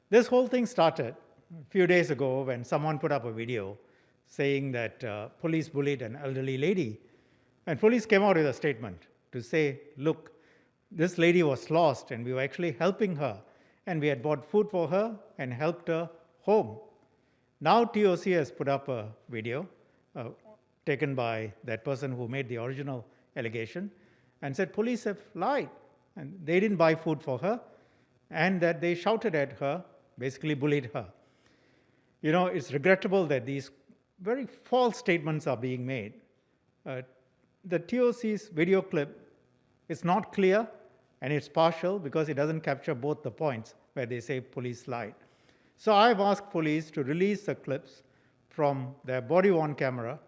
This whole thing started a few days ago when someone put up a video saying that police bullied an elderly lady. And police came out with a statement to say, look, this lady was lost and we were actually helping her. And we had bought food for her and helped her home. Now TOC has put up a video taken by that person who made the original allegation and said police have lied and they didn't buy food for her and that they shouted at her, basically bullied her. You know, it's regrettable that these very false statements are being made. The TOC's video clip is not clear and it's partial because it doesn't capture both the points where they say police lied. So I've asked police to release the clips from their body-worn camera,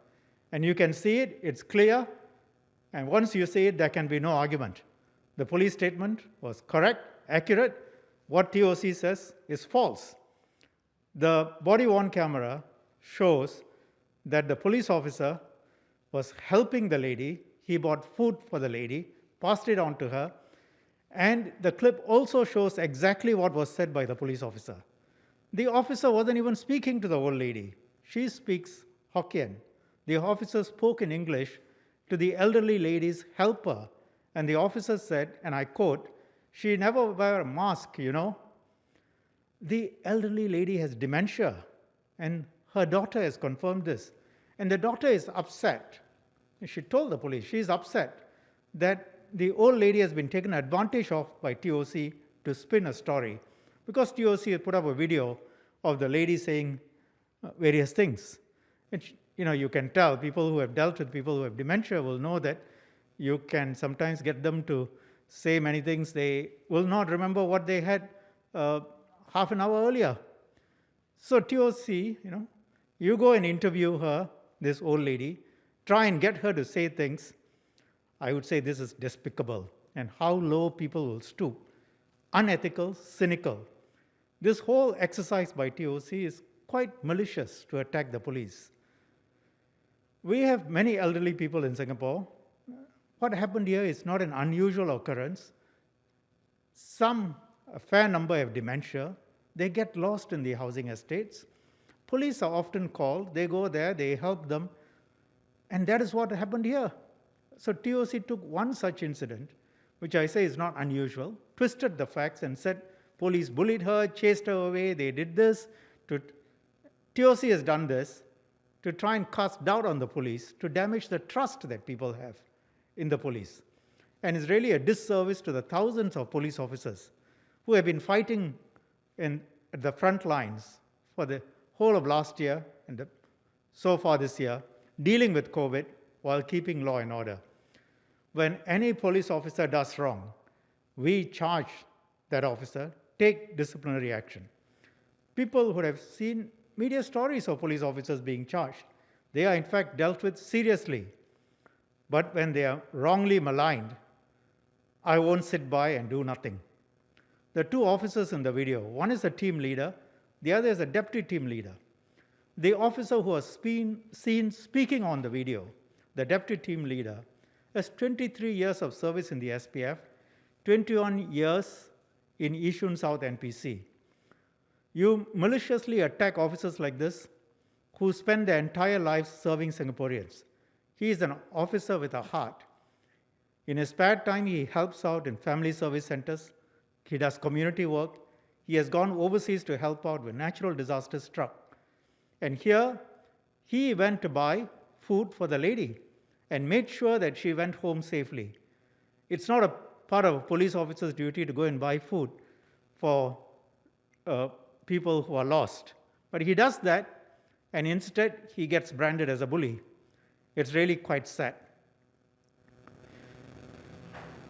and you can see it, it's clear, and once you see it, there can be no argument. The police statement was correct, accurate. What TOC says is false. The body-worn camera shows that the police officer was helping the lady. He bought food for the lady, passed it on to her, and the clip also shows exactly what was said by the police officer. The officer wasn't even speaking to the old lady. She speaks Hokkien. The officer spoke in English to the elderly lady's helper, and the officer said, and I quote, "She never wear a mask, you know." The elderly lady has dementia, and her daughter has confirmed this. And the daughter is upset. She told the police she's upset that the old lady has been taken advantage of by TOC to spin a story, because TOC has put up a video of the lady saying various things. And you can tell people who have dealt with people who have dementia will know that you can sometimes get them to say many things. They will not remember what they had half an hour earlier. So TOC, you go and interview her, this old lady, try and get her to say things. I would say this is despicable, and how low people will stoop. Unethical, cynical. This whole exercise by TOC is quite malicious to attack the police. We have many elderly people in Singapore. What happened here is not an unusual occurrence. A fair number have dementia. They get lost in the housing estates. Police are often called. They go there, they help them. And that is what happened here. So TOC took one such incident, which I say is not unusual, twisted the facts and said police bullied her, chased her away, they did this. TOC has done this to try and cast doubt on the police, to damage the trust that people have in the police. And it's really a disservice to the thousands of police officers who have been fighting at the front lines for the whole of last year and so far this year, dealing with COVID while keeping law and order. When any police officer does wrong, we charge that officer, take disciplinary action. People who have seen media stories of police officers being charged, they are in fact dealt with seriously. But when they are wrongly maligned, I won't sit by and do nothing. The two officers in the video, one is a team leader, the other is a deputy team leader. The officer who was seen speaking on the video, the deputy team leader, has 23 years of service in the SPF, 21 years in Yishun South NPC. You maliciously attack officers like this who spend their entire lives serving Singaporeans. He is an officer with a heart. In his spare time, he helps out in family service centers. He does community work. He has gone overseas to help out when natural disasters struck. And here, he went to buy food for the lady and made sure that she went home safely. It's not a part of a police officer's duty to go and buy food for people who are lost. But he does that, and instead he gets branded as a bully. It's really quite sad.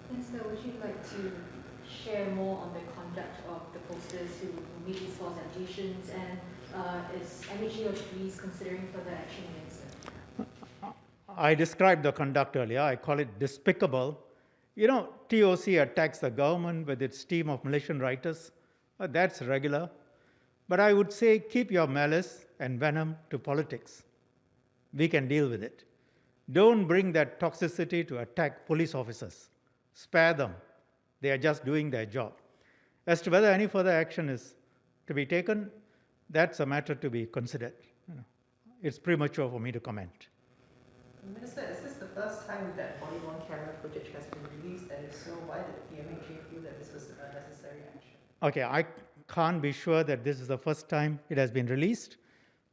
Minister, would you like to share more on the conduct of the posters who made these false allegations, and is MHA or the police considering further action against them? I described the conduct earlier. I call it despicable. TOC attacks the government with its team of militant writers. That's regular. But I would say keep your malice and venom to politics. We can deal with it. Don't bring that toxicity to attack police officers. Spare them. They are just doing their job. As to whether any further action is to be taken, that's a matter to be considered. It's premature for me to comment. Minister, is this the first time that body-worn camera footage has been released? And if so, why did the PMHA feel that this was a necessary action? Okay, I can't be sure that this is the first time it has been released,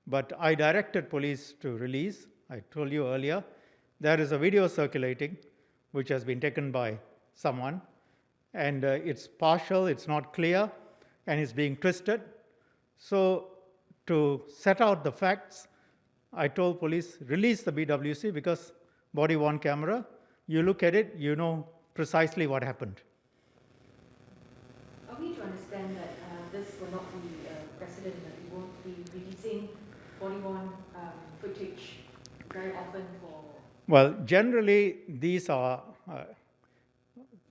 but I directed police to release. I told you earlier, there is a video circulating which has been taken by someone, and it's partial, it's not clear, and it's being twisted. So to set out the facts, I told police, release the BWC, because body-worn camera, you look at it, you know precisely what happened. Are we to understand that this will not be precedent, that we won't be releasing body-worn footage very often for... Well, generally, these are,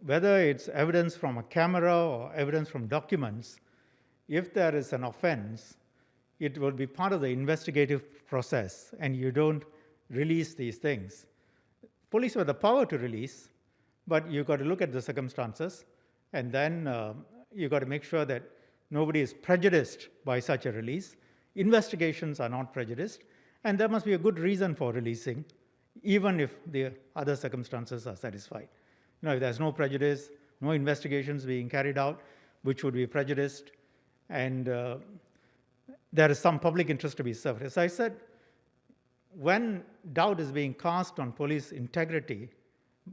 whether it's evidence from a camera or evidence from documents, if there is an offense, it will be part of the investigative process, and you don't release these things. Police have the power to release, but you've got to look at the circumstances, and then you've got to make sure that nobody is prejudiced by such a release. Investigations are not prejudiced, and there must be a good reason for releasing, even if the other circumstances are satisfied. If there's no prejudice, no investigations being carried out, which would be prejudiced, and there is some public interest to be served. As I said, when doubt is being cast on police integrity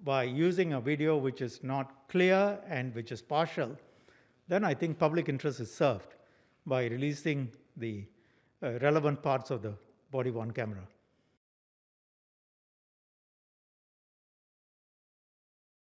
by using a video which is not clear and which is partial, then I think public interest is served by releasing the relevant parts of the body-worn camera.